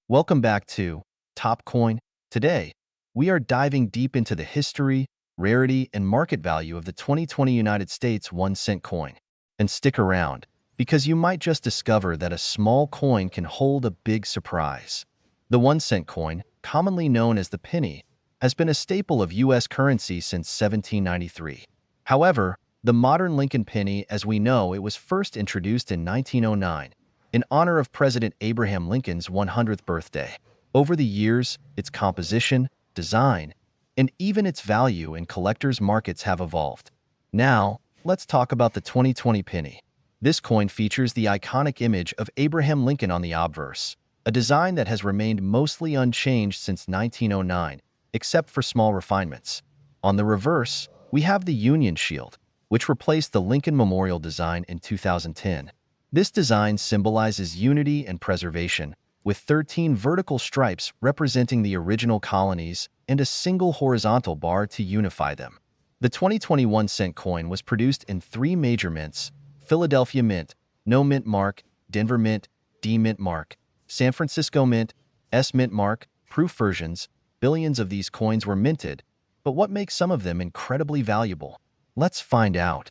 Welcome back to Top Coin. Today, we are diving deep into the history, rarity, and market value of the 2020 United States 1 cent coin. And stick around, because you might just discover that a small coin can hold a big surprise. The 1 cent coin, commonly known as the penny, has been a staple of U.S. currency since 1793. However, the modern Lincoln penny, as we know, it was first introduced in 1909 in honor of President Abraham Lincoln's 100th birthday. Over the years, its composition, design, and even its value in collectors' markets have evolved. Now, let's talk about the 2020 penny. This coin features the iconic image of Abraham Lincoln on the obverse, a design that has remained mostly unchanged since 1909, except for small refinements. On the reverse, we have the Union Shield, which replaced the Lincoln Memorial design in 2010. This design symbolizes unity and preservation, with 13 vertical stripes representing the original colonies and a single horizontal bar to unify them. The 2021 cent coin was produced in three major mints: Philadelphia Mint, No Mint Mark; Denver Mint, D Mint Mark; San Francisco Mint, S Mint Mark, proof versions. Billions of these coins were minted, but what makes some of them incredibly valuable? Let's find out.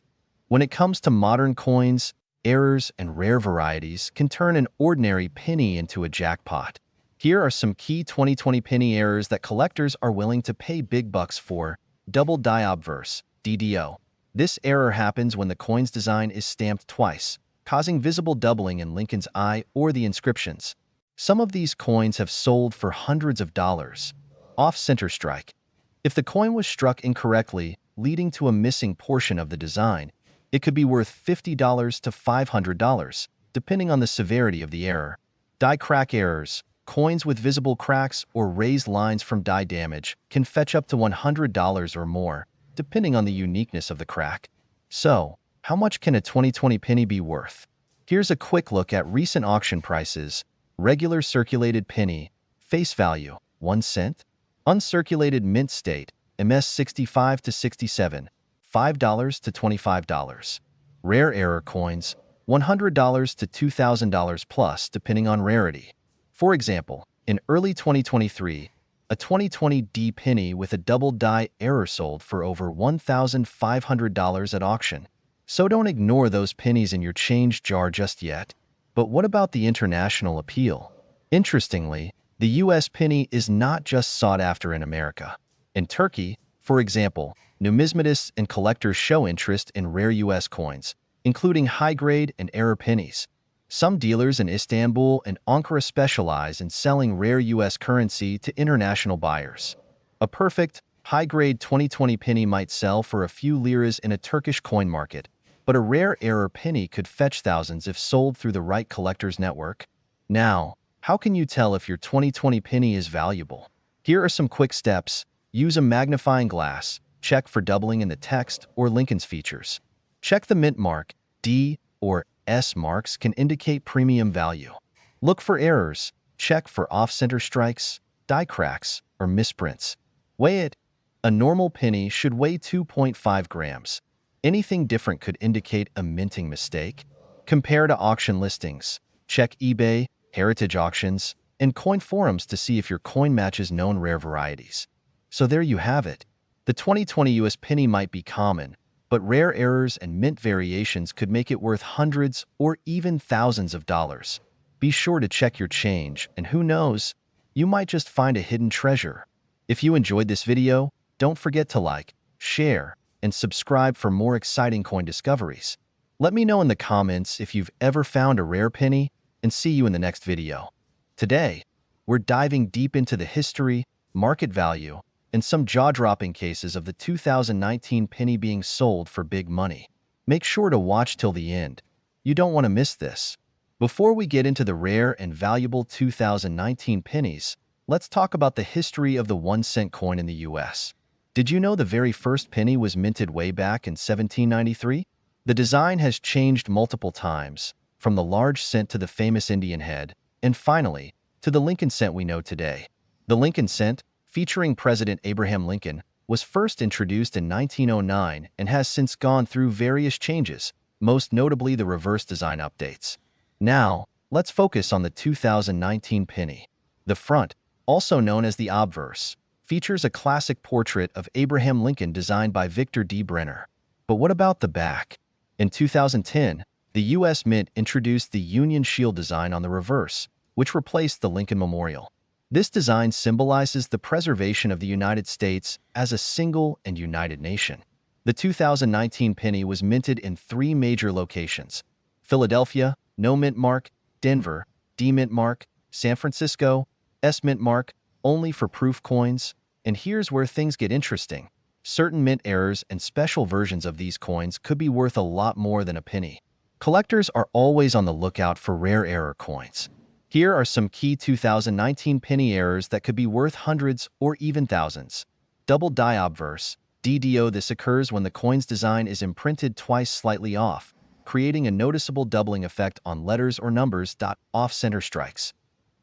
When it comes to modern coins, errors and rare varieties can turn an ordinary penny into a jackpot. Here are some key 2020 penny errors that collectors are willing to pay big bucks for. Double die obverse, DDO. This error happens when the coin's design is stamped twice, causing visible doubling in Lincoln's eye or the inscriptions. Some of these coins have sold for hundreds of dollars. Off-center strike. If the coin was struck incorrectly, leading to a missing portion of the design, it could be worth $50 to $500, depending on the severity of the error. Die crack errors. Coins with visible cracks or raised lines from die damage can fetch up to $100 or more, depending on the uniqueness of the crack. So, how much can a 2020 penny be worth? Here's a quick look at recent auction prices. Regular circulated penny, face value, 1 cent. Uncirculated mint state, MS 65 to 67. $5 to $25. Rare error coins, $100 to $2,000 plus, depending on rarity. For example, in early 2023, a 2020 D penny with a double die error sold for over $1,500 at auction. So don't ignore those pennies in your change jar just yet. But what about the international appeal? Interestingly, the US penny is not just sought after in America. In Turkey, for example, numismatists and collectors show interest in rare U.S. coins, including high-grade and error pennies. Some dealers in Istanbul and Ankara specialize in selling rare U.S. currency to international buyers. A perfect, high-grade 2020 penny might sell for a few liras in a Turkish coin market, but a rare error penny could fetch thousands if sold through the right collectors network. Now, how can you tell if your 2020 penny is valuable? Here are some quick steps. Use a magnifying glass. Check for doubling in the text or Lincoln's features. Check the mint mark. D or S marks can indicate premium value. Look for errors. Check for off-center strikes, die cracks, or misprints. Weigh it. A normal penny should weigh 2.5 grams. Anything different could indicate a minting mistake. Compare to auction listings. Check eBay, heritage auctions, and coin forums to see if your coin matches known rare varieties. So there you have it. The 2020 US penny might be common, but rare errors and mint variations could make it worth hundreds or even thousands of dollars. Be sure to check your change, and who knows, you might just find a hidden treasure. If you enjoyed this video, don't forget to like, share, and subscribe for more exciting coin discoveries. Let me know in the comments if you've ever found a rare penny, and see you in the next video. Today, we're diving deep into the history, market value, and some jaw-dropping cases of the 2019 penny being sold for big money. Make sure to watch till the end. You don't want to miss this. Before we get into the rare and valuable 2019 pennies, let's talk about the history of the 1 cent coin in the US. Did you know the very first penny was minted way back in 1793? The design has changed multiple times, from the large cent to the famous Indian head, and finally, to the Lincoln cent we know today. The Lincoln cent, featuring President Abraham Lincoln, was first introduced in 1909 and has since gone through various changes, most notably the reverse design updates. Now, let's focus on the 2019 penny. The front, also known as the obverse, features a classic portrait of Abraham Lincoln designed by Victor D. Brenner. But what about the back? In 2010, the U.S. Mint introduced the Union Shield design on the reverse, which replaced the Lincoln Memorial. This design symbolizes the preservation of the United States as a single and united nation. The 2019 penny was minted in three major locations: Philadelphia, no mint mark; Denver, D mint mark; San Francisco, S mint mark, only for proof coins. And here's where things get interesting. Certain mint errors and special versions of these coins could be worth a lot more than a penny. Collectors are always on the lookout for rare error coins. Here are some key 2019 penny errors that could be worth hundreds or even thousands. Double die obverse, DDO. This occurs when the coin's design is imprinted twice slightly off, creating a noticeable doubling effect on letters or numbers. Off-center strikes.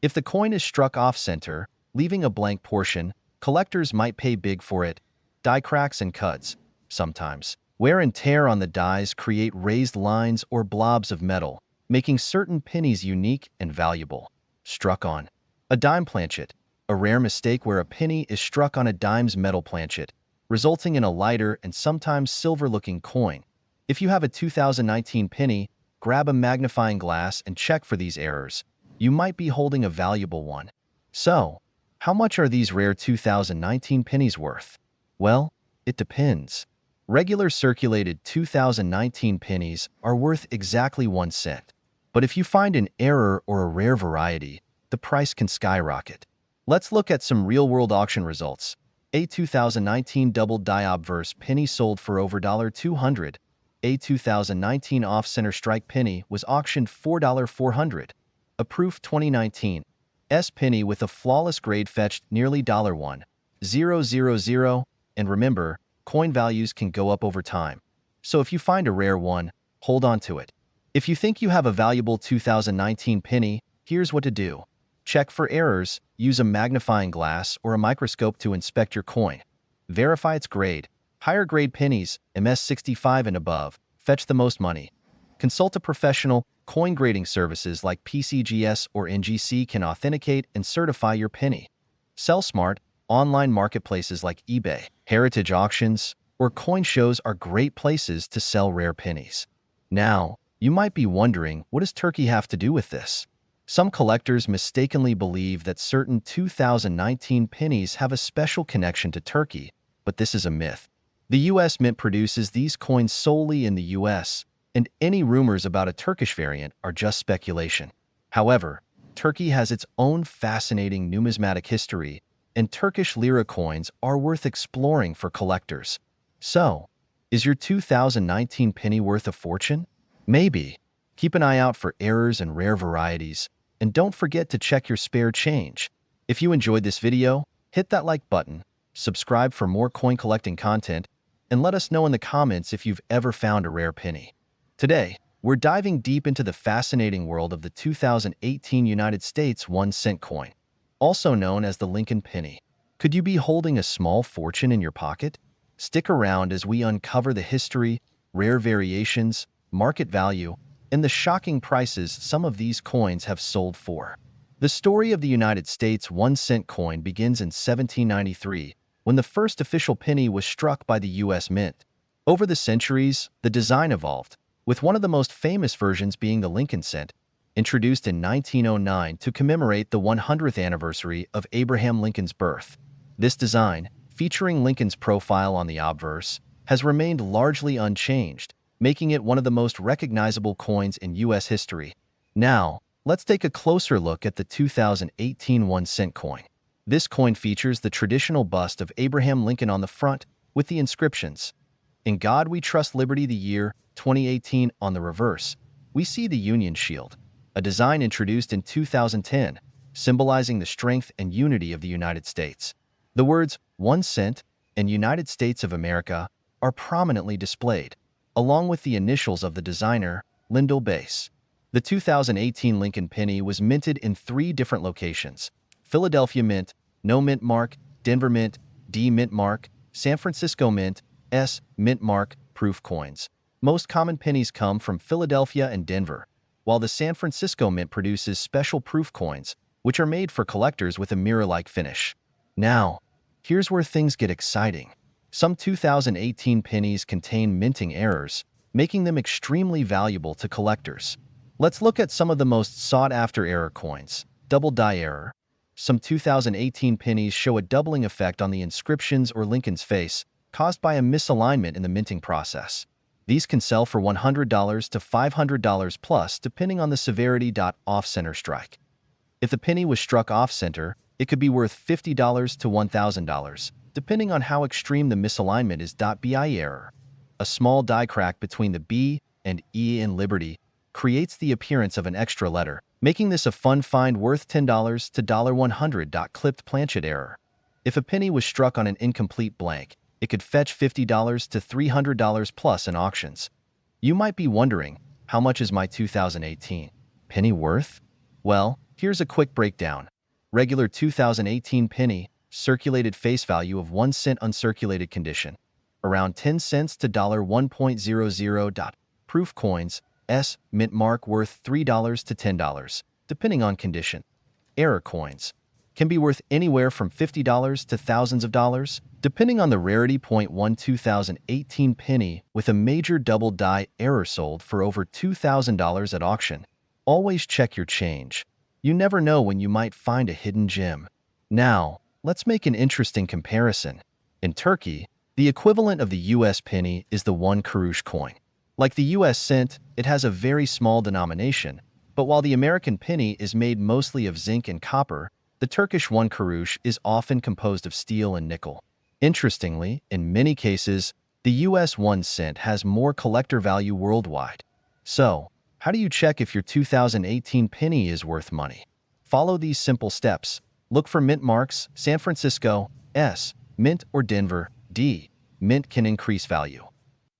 If the coin is struck off-center, leaving a blank portion, collectors might pay big for it. Die cracks and cuts. Sometimes, wear and tear on the dies create raised lines or blobs of metal, making certain pennies unique and valuable. Struck on a dime planchet, a rare mistake where a penny is struck on a dime's metal planchet, resulting in a lighter and sometimes silver-looking coin. If you have a 2019 penny, grab a magnifying glass and check for these errors. You might be holding a valuable one. So, how much are these rare 2019 pennies worth? Well, it depends. Regular circulated 2019 pennies are worth exactly 1 cent. But if you find an error or a rare variety, the price can skyrocket. Let's look at some real-world auction results. A 2019 double die obverse penny sold for over $200. A 2019 off-center strike penny was auctioned for $400. A proof 2019 S penny with a flawless grade fetched nearly $1,000. And remember, coin values can go up over time. So if you find a rare one, hold on to it. If you think you have a valuable 2019 penny, here's what to do. Check for errors, use a magnifying glass or a microscope to inspect your coin. Verify its grade. Higher grade pennies, MS65 and above, fetch the most money. Consult a professional. Coin grading services like PCGS or NGC can authenticate and certify your penny. Sell smart. Online marketplaces like eBay, heritage auctions, or coin shows are great places to sell rare pennies. Now, you might be wondering, what does Turkey have to do with this? Some collectors mistakenly believe that certain 2019 pennies have a special connection to Turkey, but this is a myth. The U.S. Mint produces these coins solely in the U.S., and any rumors about a Turkish variant are just speculation. However, Turkey has its own fascinating numismatic history, and Turkish lira coins are worth exploring for collectors. So, is your 2019 penny worth a fortune? Maybe. Keep an eye out for errors and rare varieties, and don't forget to check your spare change. If you enjoyed this video, hit that like button, subscribe for more coin collecting content, and let us know in the comments if you've ever found a rare penny. Today, we're diving deep into the fascinating world of the 2018 United States 1-cent coin, also known as the Lincoln penny. Could you be holding a small fortune in your pocket? Stick around as we uncover the history, rare variations, market value, and the shocking prices some of these coins have sold for. The story of the United States 1-cent coin begins in 1793, when the first official penny was struck by the U.S. Mint. Over the centuries, the design evolved, with one of the most famous versions being the Lincoln cent, introduced in 1909 to commemorate the 100th anniversary of Abraham Lincoln's birth. This design, featuring Lincoln's profile on the obverse, has remained largely unchanged, making it one of the most recognizable coins in U.S. history. Now, let's take a closer look at the 2018 1-cent coin. This coin features the traditional bust of Abraham Lincoln on the front, with the inscriptions, "In God We Trust Liberty." The year 2018 on the reverse, we see the Union Shield, a design introduced in 2010, symbolizing the strength and unity of the United States. The words 1 cent and United States of America are prominently displayed, along with the initials of the designer, Lyndall Bass. The 2018 Lincoln penny was minted in 3 different locations: Philadelphia Mint, no mint mark; Denver Mint, D mint mark; San Francisco Mint, S mint mark, proof coins. Most common pennies come from Philadelphia and Denver, while the San Francisco Mint produces special proof coins, which are made for collectors with a mirror-like finish. Now, here's where things get exciting. Some 2018 pennies contain minting errors, making them extremely valuable to collectors. Let's look at some of the most sought-after error coins. Double die error. Some 2018 pennies show a doubling effect on the inscriptions or Lincoln's face, caused by a misalignment in the minting process. These can sell for $100 to $500 plus, depending on the severity. Off-center strike. If the penny was struck off-center, it could be worth $50 to $1,000, depending on how extreme the misalignment is. Bi error. A small die crack between the B and E in Liberty creates the appearance of an extra letter, making this a fun find worth $10 to $100. Clipped planchet error. If a penny was struck on an incomplete blank, it could fetch $50 to $300 plus in auctions. You might be wondering, how much is my 2018 penny worth? Well, here's a quick breakdown. Regular 2018 penny, circulated face value of 1 cent, uncirculated condition, around 10 cents to $1.00. Proof coins, S, mint mark, worth $3 to $10, depending on condition. Error coins can be worth anywhere from $50 to thousands of dollars, depending on the rarity. 1 2018 penny with a major double die error sold for over $2,000 at auction. Always check your change. You never know when you might find a hidden gem. Now, let's make an interesting comparison. In Turkey, the equivalent of the US penny is the 1 kuruş coin. Like the US cent, it has a very small denomination, but while the American penny is made mostly of zinc and copper, the Turkish 1 kuruş is often composed of steel and nickel. Interestingly, in many cases, the US 1 cent has more collector value worldwide. So, how do you check if your 2018 penny is worth money? Follow these simple steps. Look for mint marks: San Francisco, S, mint, or Denver, D. Mint can increase value.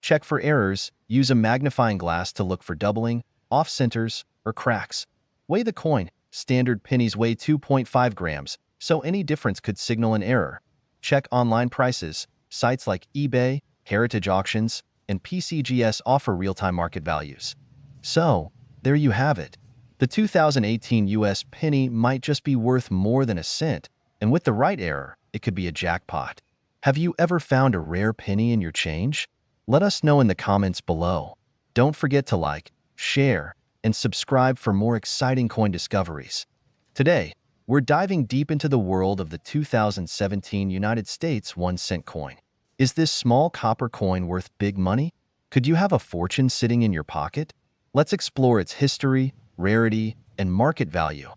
Check for errors. Use a magnifying glass to look for doubling, off-centers, or cracks. Weigh the coin. Standard pennies weigh 2.5 grams, so any difference could signal an error. Check online prices. Sites like eBay, Heritage Auctions, and PCGS offer real-time market values. So, there you have it. The 2018 US penny might just be worth more than a cent, and with the right error, it could be a jackpot. Have you ever found a rare penny in your change? Let us know in the comments below. Don't forget to like, share, and subscribe for more exciting coin discoveries. Today, we're diving deep into the world of the 2017 United States 1 cent coin. Is this small copper coin worth big money? Could you have a fortune sitting in your pocket? Let's explore its history, rarity, and market value,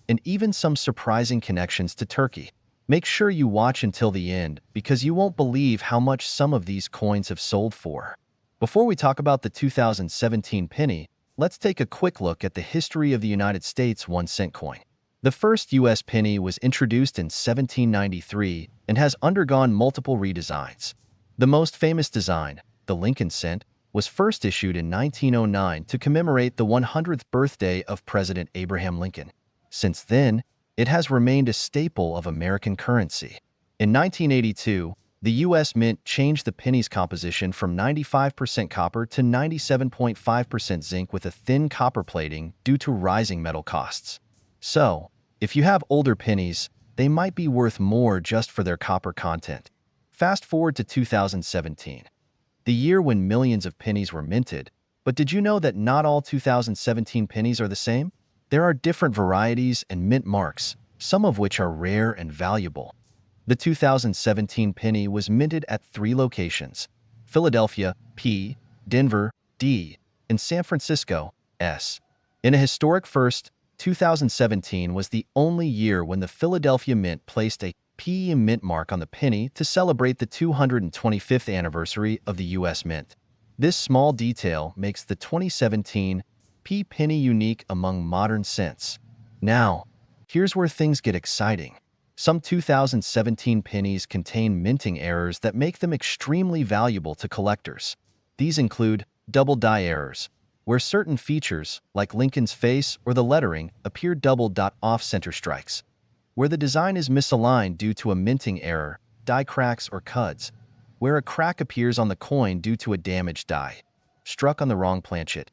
and even some surprising connections to Turkey. Make sure you watch until the end because you won't believe how much some of these coins have sold for. Before we talk about the 2017 penny, let's take a quick look at the history of the United States 1 cent coin. The first U.S. penny was introduced in 1793 and has undergone multiple redesigns. The most famous design, the Lincoln cent, was first issued in 1909 to commemorate the 100th birthday of President Abraham Lincoln. Since then, it has remained a staple of American currency. In 1982, the U.S. Mint changed the penny's composition from 95% copper to 97.5% zinc with a thin copper plating due to rising metal costs. So, if you have older pennies, they might be worth more just for their copper content. Fast forward to 2017, the year when millions of pennies were minted. But did you know that not all 2017 pennies are the same? There are different varieties and mint marks, some of which are rare and valuable. The 2017 penny was minted at 3 locations: Philadelphia, P, Denver, D, and San Francisco, S. In a historic first, 2017 was the only year when the Philadelphia Mint placed a P mint mark on the penny to celebrate the 225th anniversary of the U.S. Mint. This small detail makes the 2017 P penny unique among modern cents. Now, here's where things get exciting. Some 2017 pennies contain minting errors that make them extremely valuable to collectors. These include double die errors, where certain features, like Lincoln's face or the lettering, appear double. Off-center strikes, where the design is misaligned due to a minting error, die cracks or cuds, where a crack appears on the coin due to a damaged die, struck on the wrong planchet.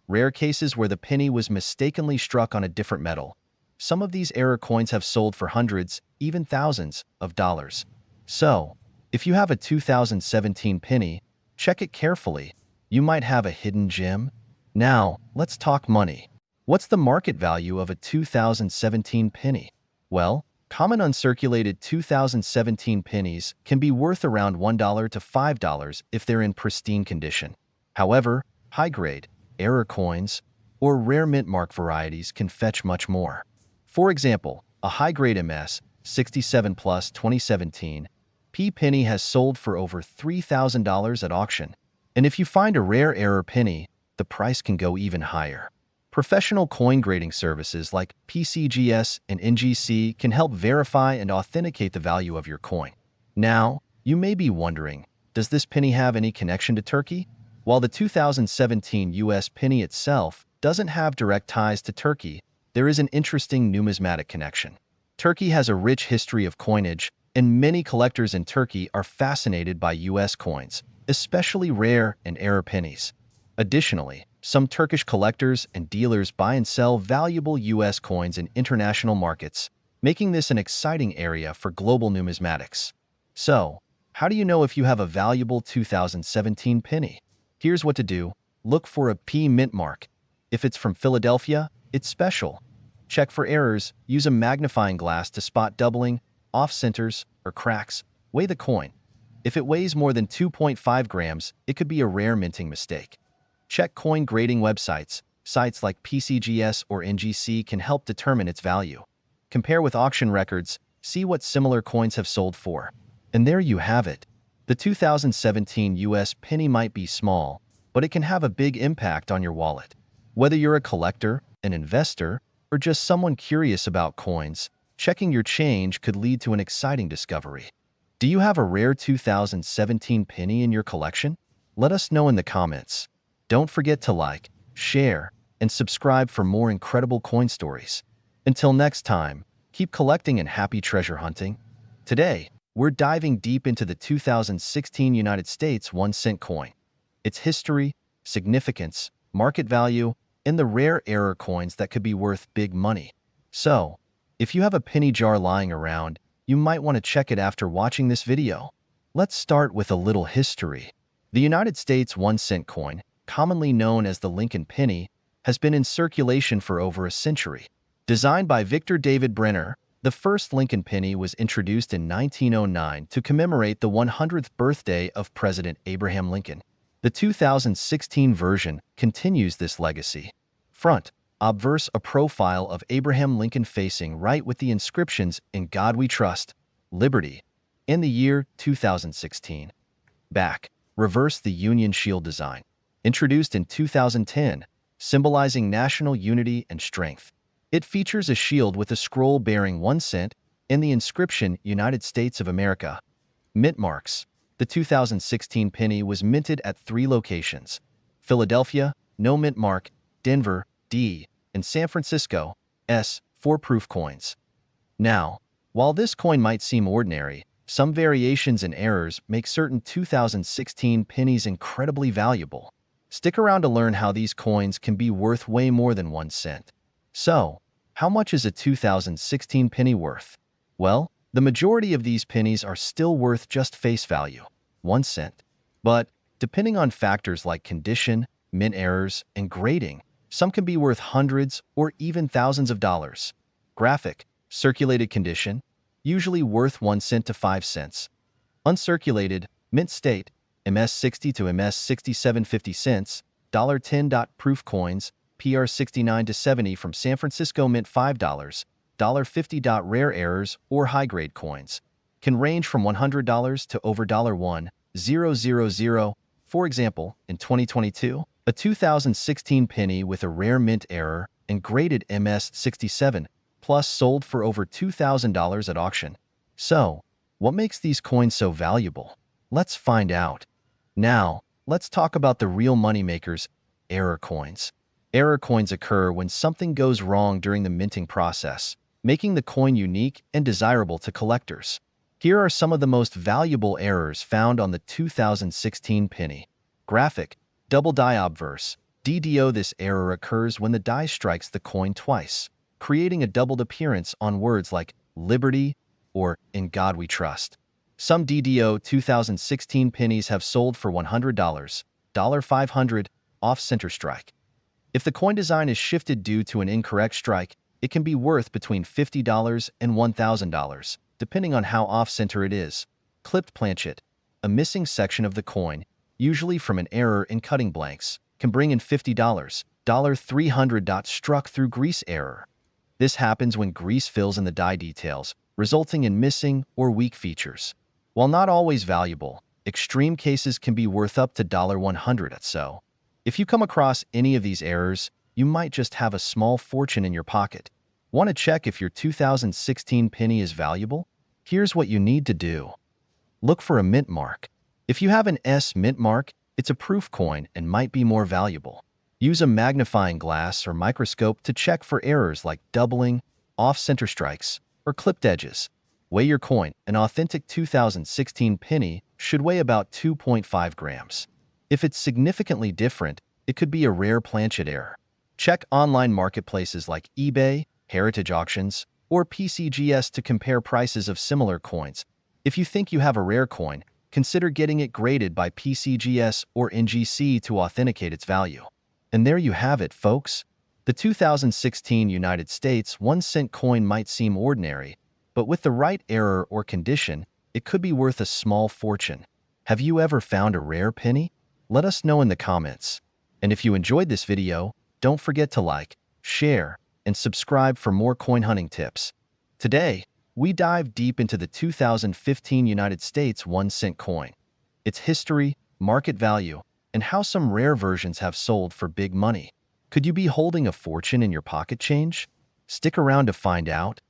Rare cases where the penny was mistakenly struck on a different metal, some of these error coins have sold for hundreds, even thousands, of dollars. So, if you have a 2017 penny, check it carefully. You might have a hidden gem. Now, let's talk money. What's the market value of a 2017 penny? Well, common uncirculated 2017 pennies can be worth around $1 to $5 if they're in pristine condition. However, high-grade, error coins, or rare mint mark varieties can fetch much more. For example, a high-grade MS 67 Plus 2017 P penny has sold for over $3,000 at auction. And if you find a rare error penny, the price can go even higher. Professional coin grading services like PCGS and NGC can help verify and authenticate the value of your coin. Now, you may be wondering, does this penny have any connection to Turkey? While the 2017 US penny itself doesn't have direct ties to Turkey, there is an interesting numismatic connection. Turkey has a rich history of coinage, and many collectors in Turkey are fascinated by US coins, especially rare and error pennies. Additionally, some Turkish collectors and dealers buy and sell valuable US coins in international markets, making this an exciting area for global numismatics. So, how do you know if you have a valuable 2017 penny? Here's what to do. Look for a P mint mark. If it's from Philadelphia, it's special. Check for errors. Use a magnifying glass to spot doubling, off-centers, or cracks. Weigh the coin. If it weighs more than 2.5 grams, it could be a rare minting mistake. Check coin grading websites. Sites like PCGS or NGC can help determine its value. Compare with auction records. See what similar coins have sold for. And there you have it. The 2017 US penny might be small, but it can have a big impact on your wallet. Whether you're a collector, an investor, or just someone curious about coins, checking your change could lead to an exciting discovery. Do you have a rare 2017 penny in your collection? Let us know in the comments. Don't forget to like, share, and subscribe for more incredible coin stories. Until next time, keep collecting and happy treasure hunting. Today, we're diving deep into the 2016 United States 1-cent coin. Its history, significance, market value, and the rare error coins that could be worth big money. So, if you have a penny jar lying around, you might want to check it after watching this video. Let's start with a little history. The United States 1-cent coin, commonly known as the Lincoln penny, has been in circulation for over a century. Designed by Victor David Brenner, the first Lincoln penny was introduced in 1909 to commemorate the 100th birthday of President Abraham Lincoln. The 2016 version continues this legacy. Front, obverse a profile of Abraham Lincoln facing right with the inscriptions "In God We Trust, Liberty," in the year 2016. Back, reverse the Union Shield design, introduced in 2010, symbolizing national unity and strength. It features a shield with a scroll bearing 1 cent and the inscription "United States of America." Mint marks. The 2016 penny was minted at 3 locations: Philadelphia, no mint mark; Denver, D, and San Francisco, S, for proof coins. Now, while this coin might seem ordinary, some variations and errors make certain 2016 pennies incredibly valuable. Stick around to learn how these coins can be worth way more than 1 cent. So, how much is a 2016 penny worth? Well, the majority of these pennies are still worth just face value, 1 cent. But, depending on factors like condition, mint errors, and grading, some can be worth hundreds or even thousands of dollars. Graphic, circulated condition, usually worth 1 cent to 5 cents. Uncirculated, mint state, MS60 to MS67 50 cents, $10. Proof coins, PR69 to 70 from San Francisco mint $5, $50. Rare errors or high-grade coins can range from $100 to over $1,000. For example, in 2022, a 2016 penny with a rare mint error and graded MS67 plus sold for over $2,000 at auction. So, what makes these coins so valuable? Let's find out. Now, let's talk about the real moneymakers, error coins. Error coins occur when something goes wrong during the minting process, making the coin unique and desirable to collectors. Here are some of the most valuable errors found on the 2016 penny. Graphic, double die obverse, DDO. This error occurs when the die strikes the coin twice. creating a doubled appearance on words like liberty or in God we trust. Some DDO 2016 pennies have sold for $100, $500 off center strike. If the coin design is shifted due to an incorrect strike, it can be worth between $50 and $1,000, depending on how off-center it is. Clipped planchet, a missing section of the coin, usually from an error in cutting blanks, can bring in $50, $300 struck through grease error. This happens when grease fills in the die details, resulting in missing or weak features. While not always valuable, extreme cases can be worth up to $100 or so. If you come across any of these errors, you might just have a small fortune in your pocket. Want to check if your 2016 penny is valuable? Here's what you need to do. Look for a mint mark. If you have an S mint mark, it's a proof coin and might be more valuable. Use a magnifying glass or microscope to check for errors like doubling, off-center strikes, or clipped edges. Weigh your coin. An authentic 2016 penny should weigh about 2.5 grams. If it's significantly different, it could be a rare planchet error. Check online marketplaces like eBay, Heritage Auctions, or PCGS to compare prices of similar coins. If you think you have a rare coin, consider getting it graded by PCGS or NGC to authenticate its value. And there you have it, folks. The 2016 United States 1-cent coin might seem ordinary, but with the right error or condition, it could be worth a small fortune. Have you ever found a rare penny? Let us know in the comments. And if you enjoyed this video, don't forget to like, share, and subscribe for more coin hunting tips. Today, we dive deep into the 2015 United States 1-cent coin, its history, market value, and how some rare versions have sold for big money. Could you be holding a fortune in your pocket change? Stick around to find out.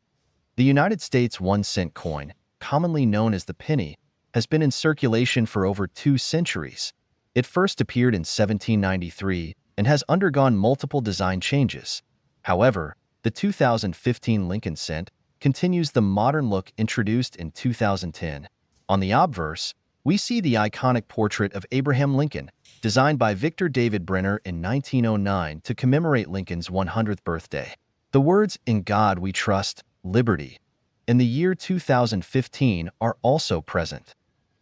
The United States 1-cent coin, commonly known as the penny, has been in circulation for over 2 centuries. It first appeared in 1793 and has undergone multiple design changes. However, the 2015 Lincoln cent continues the modern look introduced in 2010. On the obverse, we see the iconic portrait of Abraham Lincoln, designed by Victor David Brenner in 1909 to commemorate Lincoln's 100th birthday. The words "In God We Trust, Liberty" in the year 2015 are also present.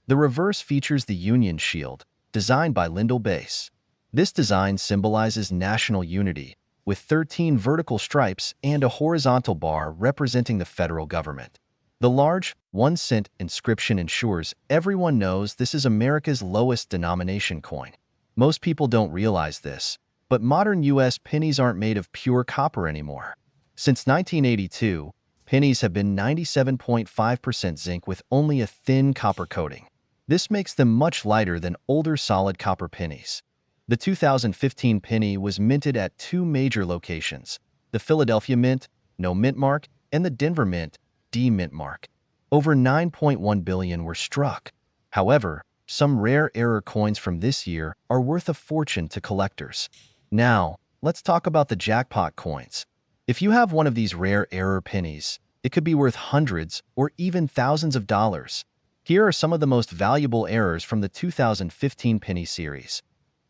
The reverse features the Union Shield, designed by Lyndall Bass. This design symbolizes national unity, with 13 vertical stripes and a horizontal bar representing the federal government. The large 1-cent inscription ensures everyone knows this is America's lowest denomination coin. Most people don't realize this, but modern U.S. pennies aren't made of pure copper anymore. Since 1982, pennies have been 97.5% zinc with only a thin copper coating. This makes them much lighter than older solid copper pennies. The 2015 penny was minted at 2 major locations: the Philadelphia Mint, no mint mark, and the Denver Mint, D mint mark. Over 9.1 billion were struck. However, some rare error coins from this year are worth a fortune to collectors. Now, let's talk about the jackpot coins. If you have one of these rare error pennies, it could be worth hundreds or even thousands of dollars. Here are some of the most valuable errors from the 2015 penny series.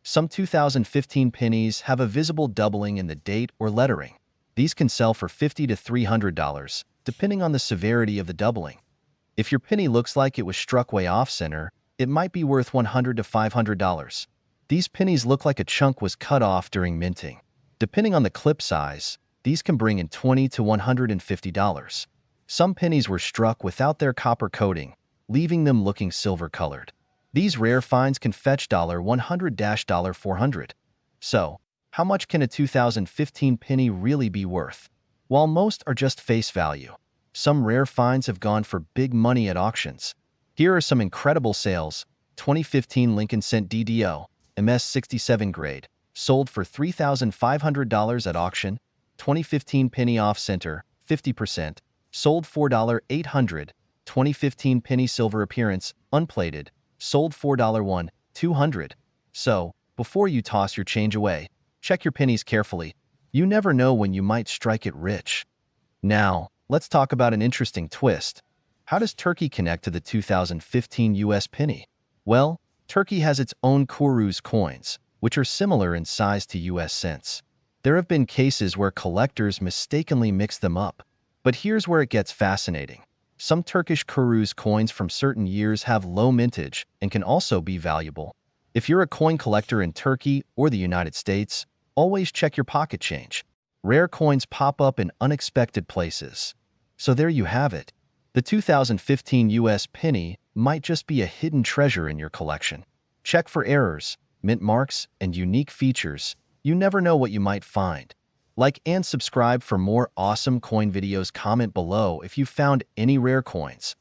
Some 2015 pennies have a visible doubling in the date or lettering. These can sell for $50 to $300, depending on the severity of the doubling. If your penny looks like it was struck way off-center, it might be worth $100 to $500. These pennies look like a chunk was cut off during minting. Depending on the clip size, these can bring in $20 to $150. Some pennies were struck without their copper coating, leaving them looking silver-colored. These rare finds can fetch $100 to $400. So, how much can a 2015 penny really be worth? While most are just face value, some rare finds have gone for big money at auctions. Here are some incredible sales. 2015 Lincoln Cent DDO, MS67 grade, sold for $3,500 at auction. 2015 penny off-center, 50%, sold $4,800. 2015 penny silver appearance, unplated, sold $200. So, before you toss your change away, check your pennies carefully. You never know when you might strike it rich. Now, let's talk about an interesting twist. How does Turkey connect to the 2015 US penny? Well, Turkey has its own Kuruz coins, which are similar in size to US cents. There have been cases where collectors mistakenly mix them up. But here's where it gets fascinating. Some Turkish Kuruz coins from certain years have low mintage and can also be valuable. If you're a coin collector in Turkey or the United States, always check your pocket change. Rare coins pop up in unexpected places. So there you have it. The 2015 US penny might just be a hidden treasure in your collection. Check for errors, mint marks, and unique features. You never know what you might find. Like and subscribe for more awesome coin videos. Comment below if you found any rare coins.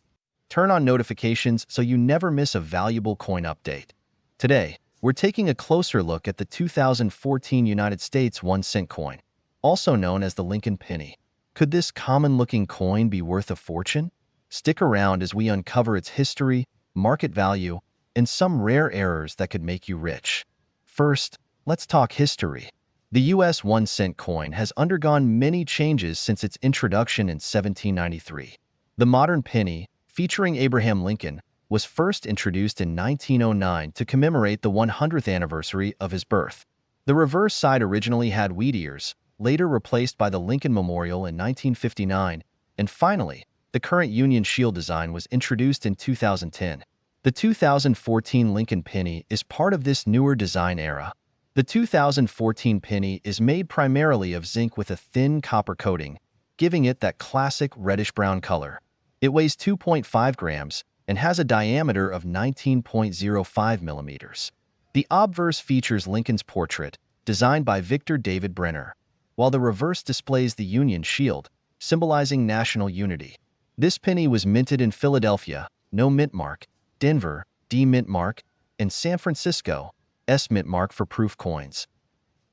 Turn on notifications so you never miss a valuable coin update. Today, we're taking a closer look at the 2014 United States 1-cent coin, also known as the Lincoln penny. Could this common-looking coin be worth a fortune? Stick around as we uncover its history, market value, and some rare errors that could make you rich. First, let's talk history. The US 1-cent coin has undergone many changes since its introduction in 1793. The modern penny, featuring Abraham Lincoln, was first introduced in 1909 to commemorate the 100th anniversary of his birth. The reverse side originally had wheat ears, later replaced by the Lincoln Memorial in 1959, and finally, the current Union Shield design was introduced in 2010. The 2014 Lincoln penny is part of this newer design era. The 2014 penny is made primarily of zinc with a thin copper coating, giving it that classic reddish-brown color. It weighs 2.5 grams and has a diameter of 19.05 millimeters. The obverse features Lincoln's portrait, designed by Victor David Brenner, while the reverse displays the Union Shield, symbolizing national unity. This penny was minted in Philadelphia, no mint mark, Denver, D mint mark, and San Francisco, S mint mark for proof coins.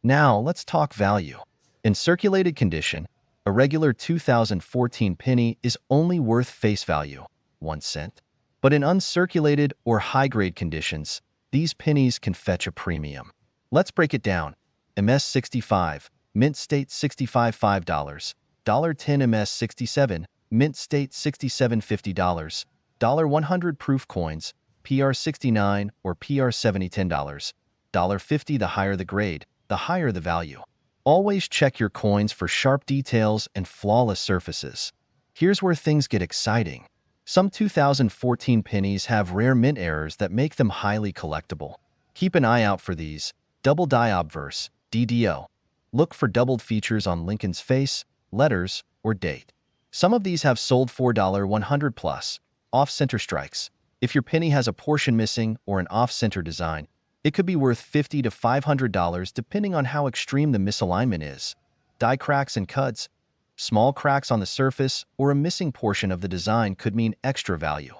Now, let's talk value. In circulated condition, a regular 2014 penny is only worth face value, 1 cent. But in uncirculated or high-grade conditions, these pennies can fetch a premium. Let's break it down. MS 65, mint state 65 $5, $10 MS 67, mint state 67 $50, $100 proof coins, PR 69 or PR 70 $10, $50. The higher the grade, the higher the value. Always check your coins for sharp details and flawless surfaces. Here's where things get exciting. Some 2014 pennies have rare mint errors that make them highly collectible. Keep an eye out for these. Double die obverse, DDO. Look for doubled features on Lincoln's face, letters, or date. Some of these have sold for $100 plus. Off-center strikes. If your penny has a portion missing or an off-center design, it could be worth $50 to $500 depending on how extreme the misalignment is. Die cracks and cuts. Small cracks on the surface or a missing portion of the design could mean extra value.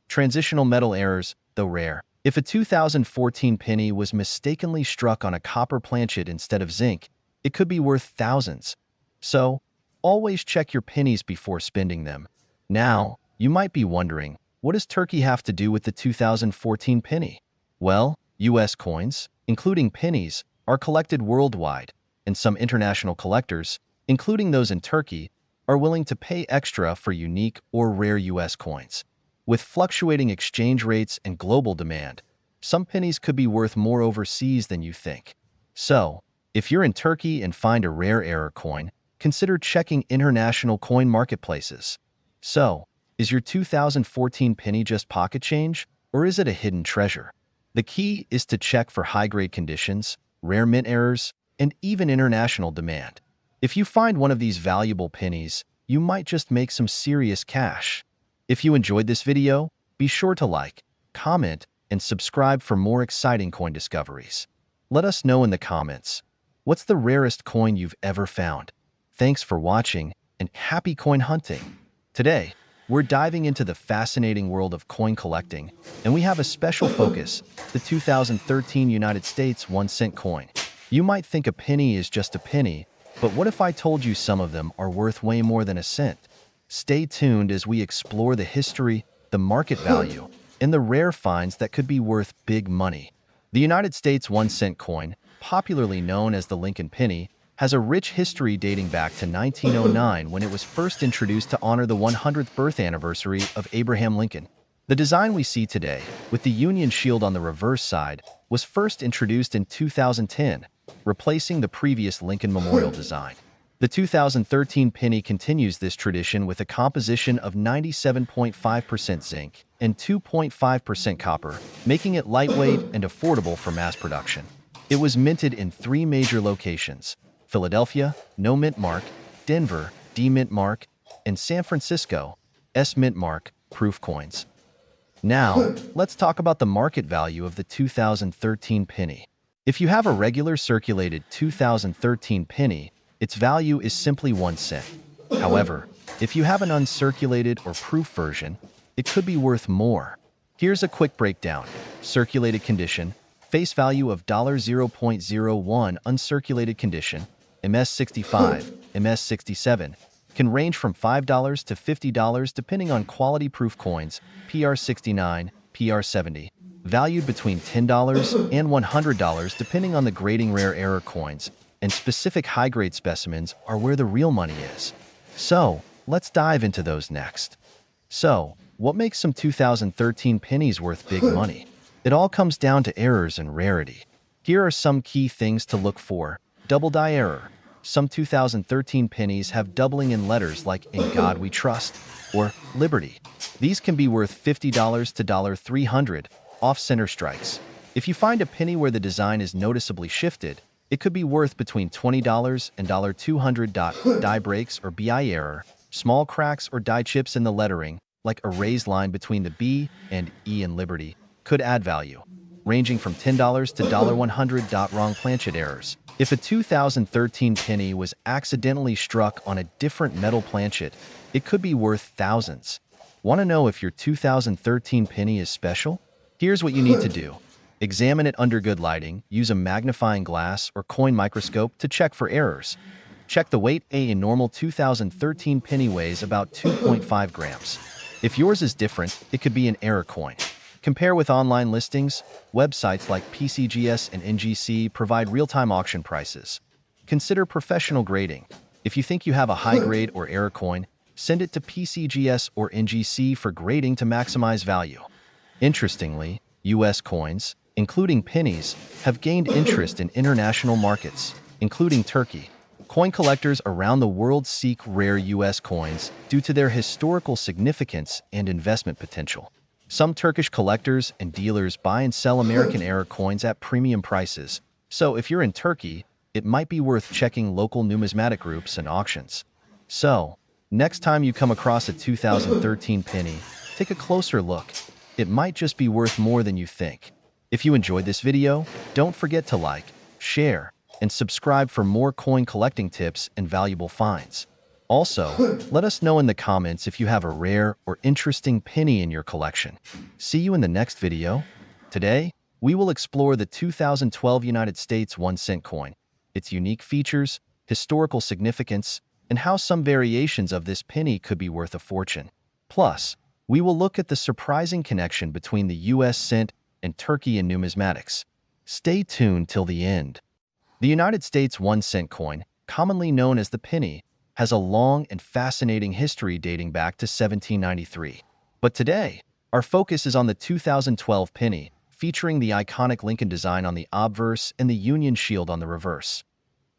Transitional metal errors, though rare. If a 2014 penny was mistakenly struck on a copper planchet instead of zinc, it could be worth thousands. So, always check your pennies before spending them. Now, you might be wondering, what does Turkey have to do with the 2014 penny? Well, US coins, including pennies, are collected worldwide, and some international collectors, including those in Turkey, are willing to pay extra for unique or rare US coins. With fluctuating exchange rates and global demand, some pennies could be worth more overseas than you think. So, if you're in Turkey and find a rare error coin, consider checking international coin marketplaces. So, is your 2014 penny just pocket change, or is it a hidden treasure? The key is to check for high-grade conditions, rare mint errors, and even international demand. If you find one of these valuable pennies, you might just make some serious cash. If you enjoyed this video, be sure to like, comment, and subscribe for more exciting coin discoveries. Let us know in the comments, what's the rarest coin you've ever found? Thanks for watching, and happy coin hunting! Today, we're diving into the fascinating world of coin collecting, and we have a special focus, the 2013 United States 1-cent coin. You might think a penny is just a penny, but what if I told you some of them are worth way more than a cent? Stay tuned as we explore the history, the market value, and the rare finds that could be worth big money. The United States 1-cent coin, popularly known as the Lincoln penny, has a rich history dating back to 1909 when it was first introduced to honor the 100th birth anniversary of Abraham Lincoln. The design we see today, with the Union shield on the reverse side, was first introduced in 2010, replacing the previous Lincoln Memorial design. The 2013 penny continues this tradition with a composition of 97.5% zinc and 2.5% copper, making it lightweight and affordable for mass production. It was minted in three major locations: Philadelphia, no mint mark; Denver, D mint mark; and San Francisco, S mint mark, proof coins. Now, let's talk about the market value of the 2013 penny. If you have a regular circulated 2013 penny, its value is simply 1 cent. However, if you have an uncirculated or proof version, it could be worth more. Here's a quick breakdown. Circulated condition, face value of $0.01; uncirculated condition, MS65, MS67, can range from $5 to $50 depending on quality proof coins, PR69, PR70, valued between $10 and $100 depending on the grading. Rare error coins and specific high-grade specimens are where the real money is. So, let's dive into those next. So, what makes some 2013 pennies worth big money? It all comes down to errors and rarity. Here are some key things to look for. Double die error. Some 2013 pennies have doubling in letters like "In God We Trust" or "Liberty." These can be worth $50 to $300, off-center strikes. If you find a penny where the design is noticeably shifted, it could be worth between $20 and $200. Die breaks or BI error, small cracks or die chips in the lettering, like a raised line between the B and E in Liberty, could add value, ranging from $10 to $100. Wrong planchet errors. If a 2013 penny was accidentally struck on a different metal planchet, it could be worth thousands. Want to know if your 2013 penny is special? Here's what you need to do. Examine it under good lighting. Use a magnifying glass or coin microscope to check for errors. Check the weight. A normal 2013 penny weighs about 2.5 grams. If yours is different, it could be an error coin. Compare with online listings. Websites like PCGS and NGC provide real-time auction prices. Consider professional grading. If you think you have a high-grade or error coin, send it to PCGS or NGC for grading to maximize value. Interestingly, U.S. coins, including pennies, have gained interest in international markets, including Turkey. Coin collectors around the world seek rare U.S. coins due to their historical significance and investment potential. Some Turkish collectors and dealers buy and sell American error coins at premium prices, so if you're in Turkey, it might be worth checking local numismatic groups and auctions. So, next time you come across a 2013 penny, take a closer look. It might just be worth more than you think. If you enjoyed this video, don't forget to like, share, and subscribe for more coin collecting tips and valuable finds. Also, let us know in the comments if you have a rare or interesting penny in your collection. See you in the next video. Today, we will explore the 2012 United States 1-cent coin, its unique features, historical significance, and how some variations of this penny could be worth a fortune. Plus, we will look at the surprising connection between the U.S. cent and Turkey in numismatics. Stay tuned till the end. The United States 1-cent coin, commonly known as the penny, has a long and fascinating history dating back to 1793. But today, our focus is on the 2012 penny, featuring the iconic Lincoln design on the obverse and the Union shield on the reverse.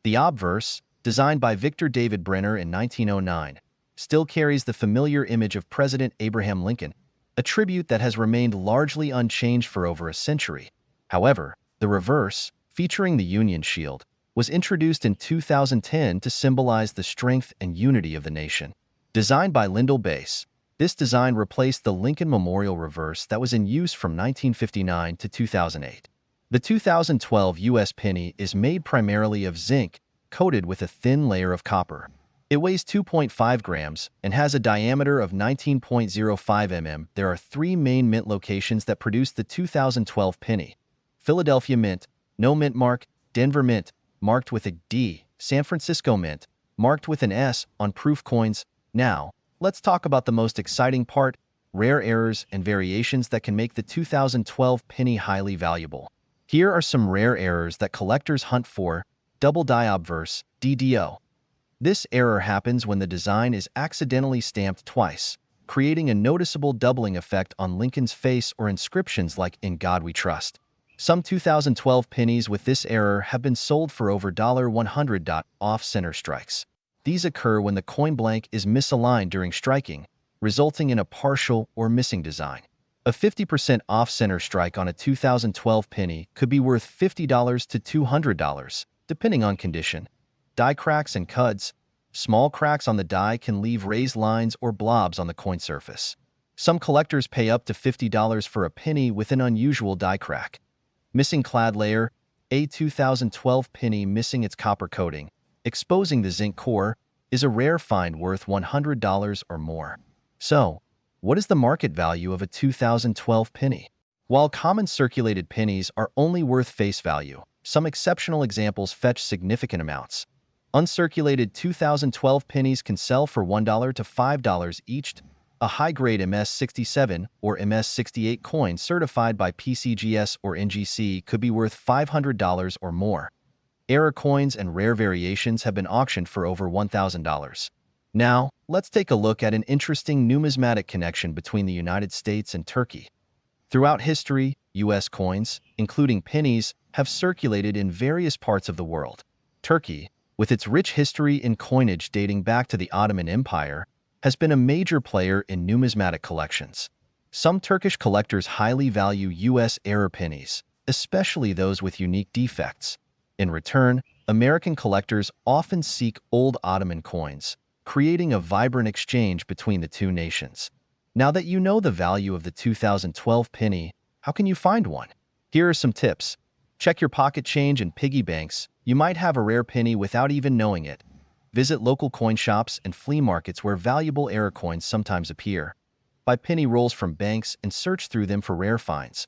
The obverse, designed by Victor David Brenner in 1909, still carries the familiar image of President Abraham Lincoln, a tribute that has remained largely unchanged for over a century. However, the reverse, featuring the Union shield, was introduced in 2010 to symbolize the strength and unity of the nation. Designed by Lyndall Bass, this design replaced the Lincoln Memorial reverse that was in use from 1959 to 2008. The 2012 U.S. penny is made primarily of zinc, coated with a thin layer of copper. It weighs 2.5 grams and has a diameter of 19.05 mm. There are three main mint locations that produce the 2012 penny: Philadelphia Mint, no mint mark; Denver Mint, marked with a D; San Francisco Mint, marked with an S on proof coins. Now, let's talk about the most exciting part: rare errors and variations that can make the 2012 penny highly valuable. Here are some rare errors that collectors hunt for. Double die obverse, DDO. This error happens when the design is accidentally stamped twice. creating a noticeable doubling effect on Lincoln's face or inscriptions like "In God We Trust." Some 2012 pennies with this error have been sold for over $100. Off-center strikes. These occur when the coin blank is misaligned during striking, resulting in a partial or missing design. A 50% off-center strike on a 2012 penny could be worth $50 to $200, depending on condition. Die cracks and cuds. Small cracks on the die can leave raised lines or blobs on the coin surface. Some collectors pay up to $50 for a penny with an unusual die crack. Missing clad layer. A 2012 penny missing its copper coating, exposing the zinc core, is a rare find worth $100 or more. So, what is the market value of a 2012 penny? While common circulated pennies are only worth face value, some exceptional examples fetch significant amounts. Uncirculated 2012 pennies can sell for $1 to $5 each. A high-grade MS-67 or MS-68 coin certified by PCGS or NGC could be worth $500 or more. Error coins and rare variations have been auctioned for over $1,000. Now, let's take a look at an interesting numismatic connection between the United States and Turkey. Throughout history, U.S. coins, including pennies, have circulated in various parts of the world. Turkey, with its rich history in coinage dating back to the Ottoman Empire, has been a major player in numismatic collections. Some Turkish collectors highly value U.S. error pennies, especially those with unique defects. In return, American collectors often seek old Ottoman coins, creating a vibrant exchange between the two nations. Now that you know the value of the 2012 penny, how can you find one? Here are some tips. Check your pocket change and piggy banks. You might have a rare penny without even knowing it. Visit local coin shops and flea markets where valuable error coins sometimes appear. Buy penny rolls from banks and search through them for rare finds.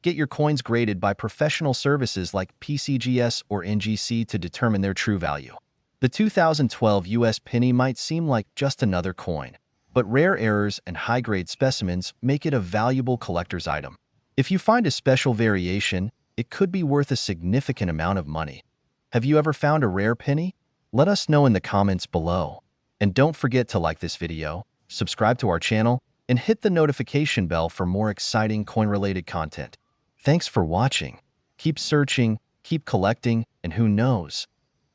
Get your coins graded by professional services like PCGS or NGC to determine their true value. The 2012 US penny might seem like just another coin, but rare errors and high-grade specimens make it a valuable collector's item. If you find a special variation, it could be worth a significant amount of money. Have you ever found a rare penny? Let us know in the comments below. And don't forget to like this video, subscribe to our channel, and hit the notification bell for more exciting coin-related content. Thanks for watching. Keep searching, keep collecting, and who knows?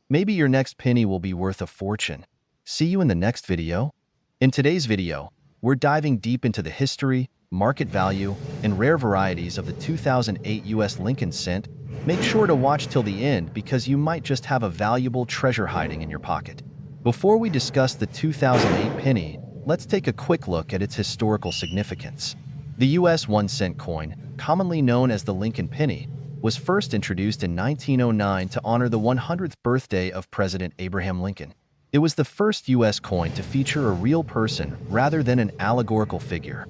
Maybe your next penny will be worth a fortune. See you in the next video. In today's video, we're diving deep into the history, market value, and rare varieties of the 2008 US Lincoln cent. Make sure to watch till the end because you might just have a valuable treasure hiding in your pocket. Before we discuss the 2008 penny, let's take a quick look at its historical significance. The US 1-cent coin, commonly known as the Lincoln penny, was first introduced in 1909 to honor the 100th birthday of President Abraham Lincoln. It was the first US coin to feature a real person rather than an allegorical figure.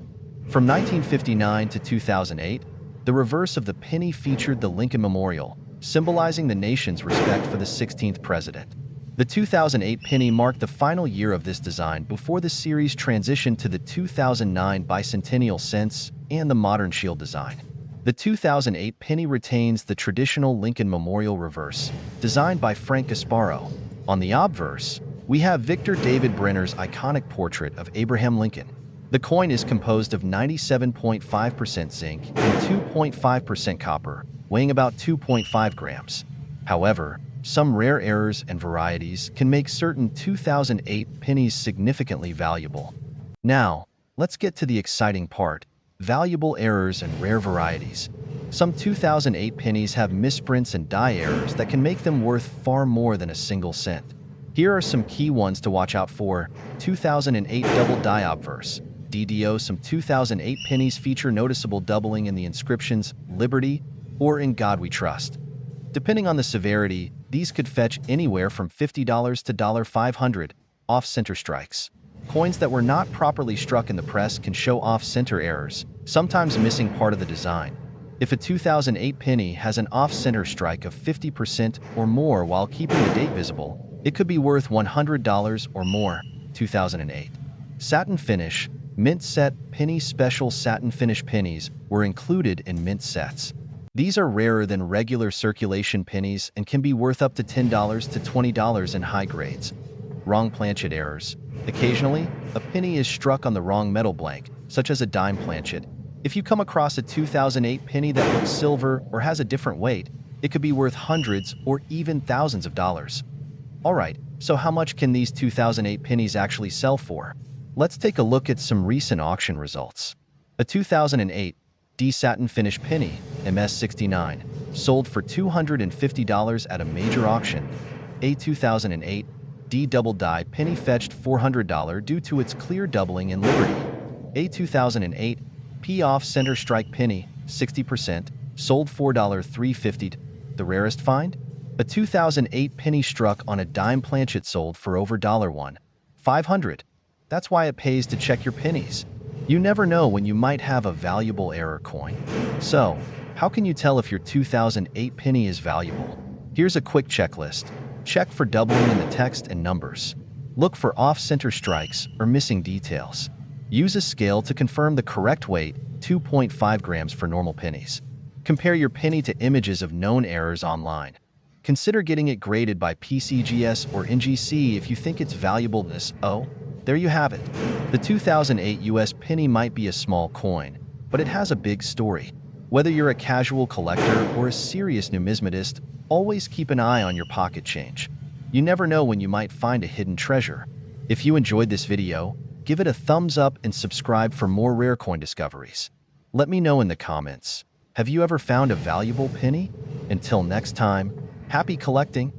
From 1959 to 2008, the reverse of the penny featured the Lincoln Memorial, symbolizing the nation's respect for the 16th president. The 2008 penny marked the final year of this design before the series transitioned to the 2009 bicentennial cents and the modern shield design. The 2008 penny retains the traditional Lincoln Memorial reverse, designed by Frank Gasparo. On the obverse, we have Victor David Brenner's iconic portrait of Abraham Lincoln. The coin is composed of 97.5% zinc and 2.5% copper, weighing about 2.5 grams. However, some rare errors and varieties can make certain 2008 pennies significantly valuable. Now, let's get to the exciting part: valuable errors and rare varieties. Some 2008 pennies have misprints and die errors that can make them worth far more than a single cent. Here are some key ones to watch out for. 2008 double die obverse. DDO. Some 2008 pennies feature noticeable doubling in the inscriptions "Liberty" or "In God We Trust." Depending on the severity, these could fetch anywhere from $50 to $500. Off-center strikes. Coins that were not properly struck in the press can show off-center errors, sometimes missing part of the design. If a 2008 penny has an off-center strike of 50% or more while keeping the date visible, it could be worth $100 or more. 2008. Satin finish. Mint set penny. Special satin finish pennies were included in mint sets. These are rarer than regular circulation pennies and can be worth up to $10 to $20 in high grades. Wrong planchet errors. Occasionally, a penny is struck on the wrong metal blank, such as a dime planchet. If you come across a 2008 penny that looks silver or has a different weight, it could be worth hundreds or even thousands of dollars. Alright, so how much can these 2008 pennies actually sell for? Let's take a look at some recent auction results. A 2008 D satin finish penny, MS69, sold for $250 at a major auction. A 2008 D double die penny fetched $400 due to its clear doubling in Liberty. A 2008 P off center strike penny, 60%, sold $4.350. The rarest find? A 2008 penny struck on a dime planchet sold for over $1,500. That's why it pays to check your pennies. You never know when you might have a valuable error coin. So, how can you tell if your 2008 penny is valuable? Here's a quick checklist. Check for doubling in the text and numbers. Look for off-center strikes or missing details. Use a scale to confirm the correct weight, 2.5 grams for normal pennies. Compare your penny to images of known errors online. Consider getting it graded by PCGS or NGC if you think it's valuableness. Oh, there you have it. The 2008 US penny might be a small coin, but it has a big story. Whether you're a casual collector or a serious numismatist, always keep an eye on your pocket change. You never know when you might find a hidden treasure. If you enjoyed this video, give it a thumbs up and subscribe for more rare coin discoveries. Let me know in the comments. Have you ever found a valuable penny? Until next time, happy collecting!